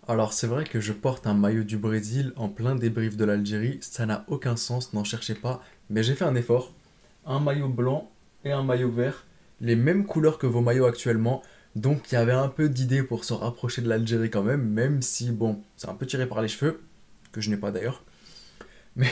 Alors c'est vrai que je porte un maillot du Brésil en plein débrief de l'Algérie, ça n'a aucun sens, n'en cherchez pas, mais j'ai fait un effort. Un maillot blanc et un maillot vert, les mêmes couleurs que vos maillots actuellement, donc il y avait un peu d'idée pour se rapprocher de l'Algérie quand même, même si bon, c'est un peu tiré par les cheveux, que je n'ai pas d'ailleurs. Mais,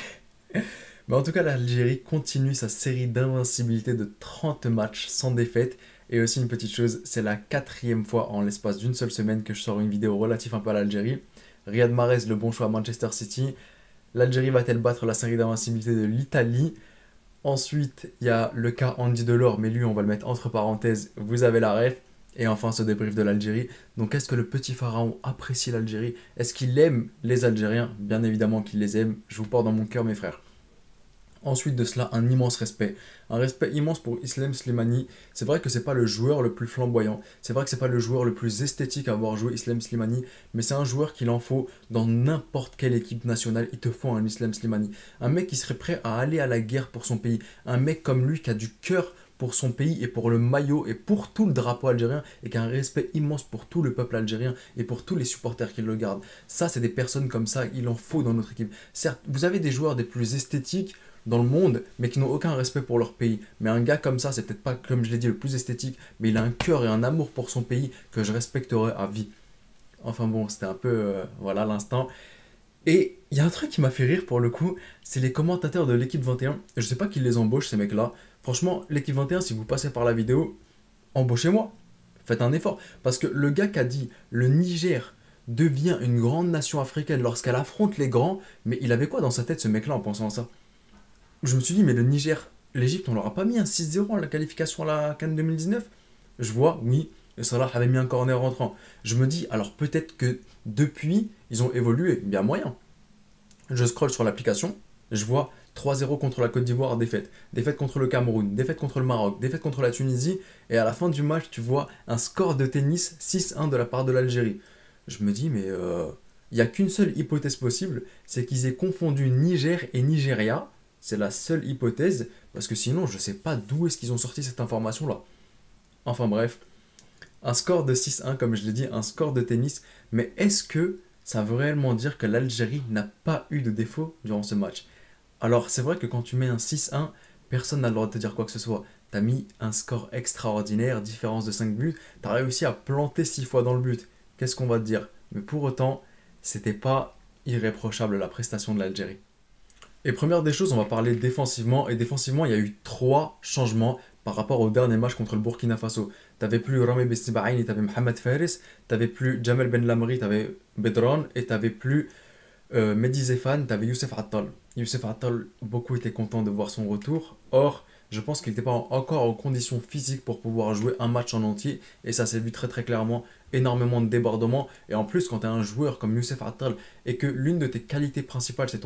mais en tout cas l'Algérie continue sa série d'invincibilité de 30 matchs sans défaite. Et aussi une petite chose, c'est la quatrième fois en l'espace d'une seule semaine que je sors une vidéo relative un peu à l'Algérie. Riyad Mahrez, le bon choix à Manchester City. L'Algérie va-t-elle battre la série d'invincibilité de l'Italie? Ensuite, il y a le cas Andy Delors, mais lui, on va le mettre entre parenthèses. Vous avez la ref. Et enfin, ce débrief de l'Algérie. Donc, est-ce que le petit pharaon apprécie l'Algérie? Est-ce qu'il aime les Algériens? Bien évidemment qu'il les aime. Je vous porte dans mon cœur, mes frères. Ensuite de cela, un immense respect. Un respect immense pour Islam Slimani. C'est vrai que c'est pas le joueur le plus flamboyant. C'est vrai que c'est pas le joueur le plus esthétique à avoir joué Islam Slimani. Mais c'est un joueur qu'il en faut dans n'importe quelle équipe nationale. Il te faut un Islam Slimani. Un mec qui serait prêt à aller à la guerre pour son pays. Un mec comme lui qui a du cœur pour son pays et pour le maillot et pour tout le drapeau algérien et qui a un respect immense pour tout le peuple algérien et pour tous les supporters qui le gardent. Ça, c'est des personnes comme ça, il en faut dans notre équipe. Certes, vous avez des joueurs des plus esthétiques dans le monde, mais qui n'ont aucun respect pour leur pays. Mais un gars comme ça, c'est peut-être pas, comme je l'ai dit, le plus esthétique, mais il a un cœur et un amour pour son pays que je respecterai à vie. Enfin bon, c'était un peu, voilà, l'instant. Et il y a un truc qui m'a fait rire pour le coup, c'est les commentateurs de l'équipe 21. Je sais pas qui les embauche, ces mecs-là. Franchement, l'équipe 21, si vous passez par la vidéo, embauchez-moi. Faites un effort. Parce que le gars qui a dit le Niger devient une grande nation africaine lorsqu'elle affronte les grands, mais il avait quoi dans sa tête ce mec-là en pensant à ça? Je me suis dit, mais le Niger, l'Égypte, on leur a pas mis un 6-0 en la qualification à la CAN 2019? Je vois, oui, et Salah avait mis un corner rentrant. Je me dis, alors peut-être que depuis, ils ont évolué, bien moyen. Je scrolle sur l'application, je vois 3-0 contre la Côte d'Ivoire, défaite. Défaite contre le Cameroun, défaite contre le Maroc, défaite contre la Tunisie, et à la fin du match, tu vois un score de tennis 6-1 de la part de l'Algérie. Je me dis, mais il n'y a qu'une seule hypothèse possible, c'est qu'ils aient confondu Niger et Nigeria. C'est la seule hypothèse, parce que sinon, je ne sais pas d'où est-ce qu'ils ont sorti cette information-là. Enfin bref, un score de 6-1, comme je l'ai dit, un score de tennis, mais est-ce que ça veut réellement dire que l'Algérie n'a pas eu de défaut durant ce match? Alors, c'est vrai que quand tu mets un 6-1, personne n'a le droit de te dire quoi que ce soit. T'as mis un score extraordinaire, différence de 5 buts, t'as réussi à planter 6 fois dans le but. Qu'est-ce qu'on va te dire? Mais pour autant, c'était pas irréprochable la prestation de l'Algérie. Et première des choses, on va parler défensivement. Et défensivement, il y a eu trois changements par rapport au dernier match contre le Burkina Faso. T'avais plus Rami Besnibaïn et t'avais Mohamed Faris. T'avais plus Jamel Ben Lamri, t'avais Bedron. Et t'avais plus Mehdi Zefan, t'avais Youssef Attal. Youssef Attal, beaucoup étaient contents de voir son retour. Or, je pense qu'il n'était pas encore en condition physique pour pouvoir jouer un match en entier. Et ça s'est vu très très clairement. Énormément de débordements. Et en plus, quand tu as un joueur comme Youssef Attal et que l'une de tes qualités principales, c'est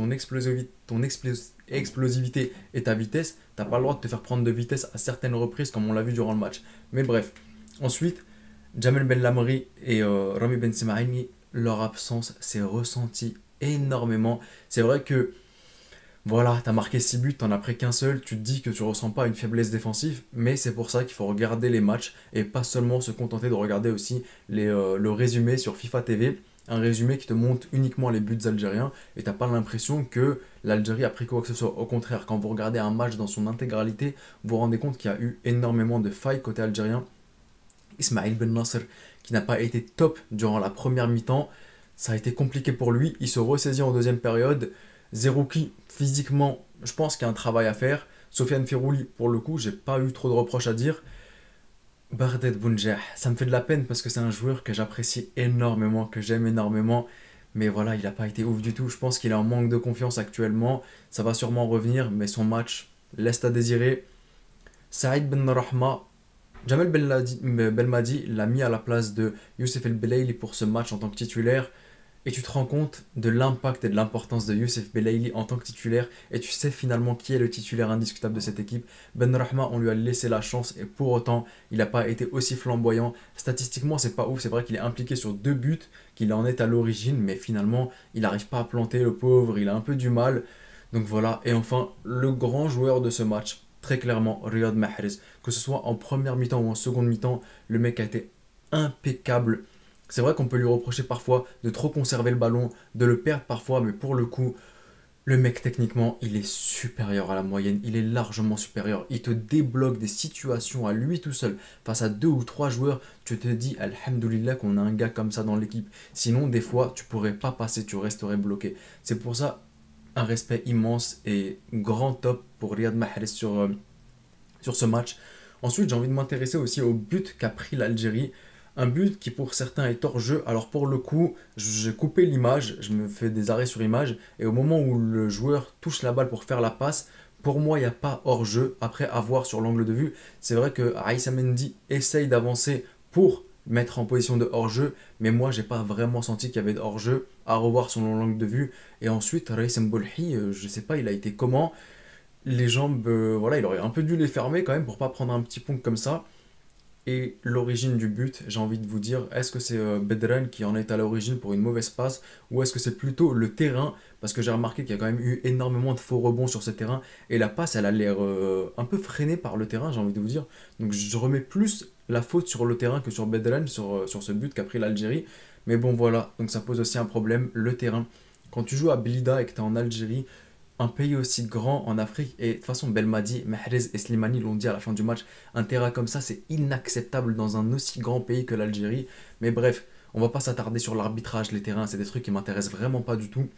explosivité et ta vitesse, t'as pas le droit de te faire prendre de vitesse à certaines reprises, comme on l'a vu durant le match. Mais bref. Ensuite, Jamel Ben Lamri et Rami Ben Semaini, leur absence s'est ressentie énormément. C'est vrai que voilà, t'as marqué 6 buts, t'en as pris qu'un seul, tu te dis que tu ressens pas une faiblesse défensive, mais c'est pour ça qu'il faut regarder les matchs et pas seulement se contenter de regarder aussi le résumé sur FIFA TV, un résumé qui te montre uniquement les buts algériens et t'as pas l'impression que l'Algérie a pris quoi que ce soit. Au contraire, quand vous regardez un match dans son intégralité, vous vous rendez compte qu'il y a eu énormément de failles côté algérien. Ismail Ben Nasser, qui n'a pas été top durant la première mi-temps, ça a été compliqué pour lui, il se ressaisit en deuxième période. Zerouki, physiquement, je pense qu'il y a un travail à faire. Sofiane Ferrouli, pour le coup, j'ai pas eu trop de reproches à dire. Bardet Bounjah, ça me fait de la peine parce que c'est un joueur que j'apprécie énormément, que j'aime énormément. Mais voilà, il n'a pas été ouf du tout. Je pense qu'il est en manque de confiance actuellement. Ça va sûrement revenir, mais son match laisse à désirer. Saïd Ben Rahma, Jamel Belmadi l'a mis à la place de Youssef El Belayli pour ce match en tant que titulaire. Et tu te rends compte de l'impact et de l'importance de Youssef Belayli en tant que titulaire. Et tu sais finalement qui est le titulaire indiscutable de cette équipe. Ben Rahma, on lui a laissé la chance et pour autant, il n'a pas été aussi flamboyant. Statistiquement, c'est pas ouf. C'est vrai qu'il est impliqué sur 2 buts, qu'il en est à l'origine. Mais finalement, il n'arrive pas à planter le pauvre. Il a un peu du mal. Donc voilà. Et enfin, le grand joueur de ce match, très clairement, Riyad Mahrez. Que ce soit en première mi-temps ou en seconde mi-temps, le mec a été impeccable. C'est vrai qu'on peut lui reprocher parfois de trop conserver le ballon, de le perdre parfois, mais pour le coup, le mec techniquement, il est supérieur à la moyenne, il est largement supérieur. Il te débloque des situations à lui tout seul. Face à 2 ou 3 joueurs, tu te dis, Alhamdoulilah qu'on a un gars comme ça dans l'équipe. Sinon, des fois, tu pourrais pas passer, tu resterais bloqué. C'est pour ça, un respect immense et grand top pour Riyad Mahrez sur ce match. Ensuite, j'ai envie de m'intéresser aussi au but qu'a pris l'Algérie. Un but qui pour certains est hors jeu. Alors pour le coup, j'ai coupé l'image, je me fais des arrêts sur image, et au moment où le joueur touche la balle pour faire la passe, pour moi, il n'y a pas hors jeu. Après avoir sur l'angle de vue, c'est vrai que Aïssa Mendy essaye d'avancer pour mettre en position de hors-jeu, mais moi, j'ai pas vraiment senti qu'il y avait de hors-jeu à revoir selon l'angle de vue. Et ensuite, Raïs Mbolhi, je sais pas, il a été comment. Les jambes, voilà, il aurait un peu dû les fermer quand même pour pas prendre un petit pont comme ça. Et l'origine du but, j'ai envie de vous dire, est-ce que c'est Bedren qui en est à l'origine pour une mauvaise passe ou est-ce que c'est plutôt le terrain? Parce que j'ai remarqué qu'il y a quand même eu énormément de faux rebonds sur ce terrain et la passe, elle a l'air un peu freinée par le terrain, j'ai envie de vous dire. Donc je remets plus la faute sur le terrain que sur Bedren, sur ce but qu'a pris l'Algérie. Mais bon, voilà, donc ça pose aussi un problème, le terrain. Quand tu joues à Blida et que tu es en Algérie, un pays aussi grand en Afrique, et de toute façon Belmadi, Mahrez et Slimani l'ont dit à la fin du match, un terrain comme ça c'est inacceptable dans un aussi grand pays que l'Algérie. Mais bref, on va pas s'attarder sur l'arbitrage, les terrains, c'est des trucs qui m'intéressent vraiment pas du tout.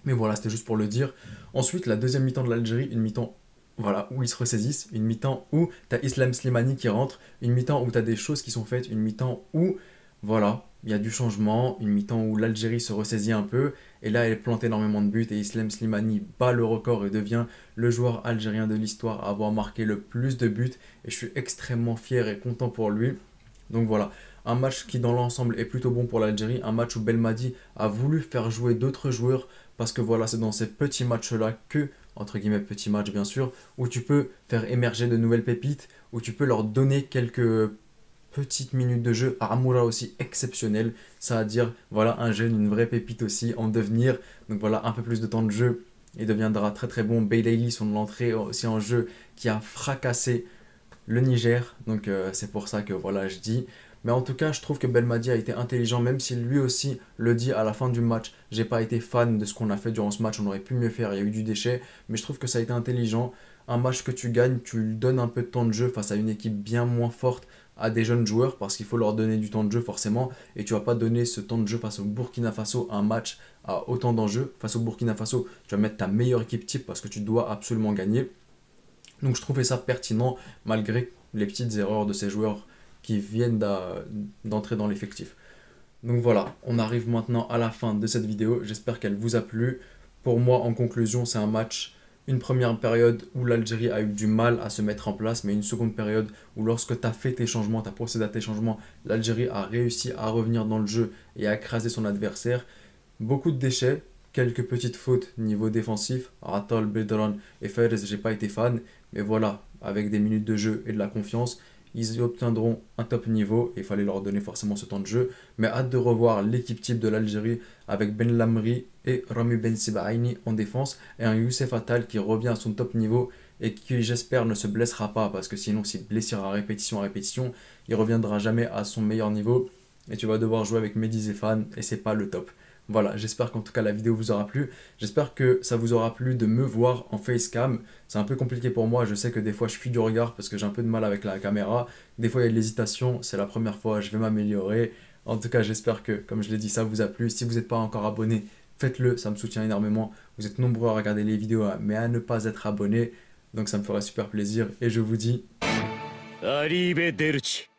Mais voilà, c'était juste pour le dire. Ensuite, la deuxième mi-temps de l'Algérie, une mi-temps voilà, où ils se ressaisissent, une mi-temps où tu as Islam Slimani qui rentre, une mi-temps où tu as des choses qui sont faites, une mi-temps où, voilà, il y a du changement, une mi-temps où l'Algérie se ressaisit un peu, et là elle plante énormément de buts, et Islam Slimani bat le record et devient le joueur algérien de l'histoire à avoir marqué le plus de buts, et je suis extrêmement fier et content pour lui. Donc voilà, un match qui dans l'ensemble est plutôt bon pour l'Algérie, un match où Belmadi a voulu faire jouer d'autres joueurs, parce que voilà, c'est dans ces petits matchs-là que, entre guillemets petits matchs bien sûr, où tu peux faire émerger de nouvelles pépites, où tu peux leur donner quelques petites minutes de jeu. Amoura aussi exceptionnel, ça à dire, voilà un jeune, une vraie pépite aussi en devenir, donc voilà un peu plus de temps de jeu, et deviendra très très bon. Belaïli, son entrée aussi en jeu qui a fracassé le Niger. Donc c'est pour ça que voilà, je dis. Mais en tout cas, je trouve que Belmadi a été intelligent, même si lui aussi le dit à la fin du match. J'ai pas été fan de ce qu'on a fait durant ce match, on aurait pu mieux faire, il y a eu du déchet. Mais je trouve que ça a été intelligent. Un match que tu gagnes, tu lui donnes un peu de temps de jeu face à une équipe bien moins forte, à des jeunes joueurs, parce qu'il faut leur donner du temps de jeu forcément. Et tu vas pas donner ce temps de jeu face au Burkina Faso, un match à autant d'enjeux. Face au Burkina Faso, tu vas mettre ta meilleure équipe type parce que tu dois absolument gagner. Donc je trouvais ça pertinent malgré les petites erreurs de ces joueurs qui viennent d'entrer dans l'effectif. Donc voilà, on arrive maintenant à la fin de cette vidéo. J'espère qu'elle vous a plu. Pour moi, en conclusion, c'est un match, une première période où l'Algérie a eu du mal à se mettre en place, mais une seconde période où lorsque tu as fait tes changements, tu as procédé à tes changements, l'Algérie a réussi à revenir dans le jeu et à écraser son adversaire. Beaucoup de déchets, quelques petites fautes niveau défensif. Ratol, Bedran et Fares, j'ai pas été fan. Mais voilà, avec des minutes de jeu et de la confiance, ils obtiendront un top niveau et il fallait leur donner forcément ce temps de jeu. Mais hâte de revoir l'équipe type de l'Algérie avec Ben Lamri et Rami Ben Sebaini en défense et un Youssef Attal qui revient à son top niveau et qui j'espère ne se blessera pas parce que sinon s'il blessera à répétition, il reviendra jamais à son meilleur niveau et tu vas devoir jouer avec Mehdi Zefan et c'est pas le top. Voilà, j'espère qu'en tout cas la vidéo vous aura plu. J'espère que ça vous aura plu de me voir en facecam. C'est un peu compliqué pour moi, je sais que des fois je fuis du regard parce que j'ai un peu de mal avec la caméra. Des fois il y a de l'hésitation, c'est la première fois, je vais m'améliorer. En tout cas j'espère que, comme je l'ai dit, ça vous a plu. Si vous n'êtes pas encore abonné, faites-le, ça me soutient énormément. Vous êtes nombreux à regarder les vidéos, mais à ne pas être abonné. Donc ça me ferait super plaisir et je vous dis... Arrivederci.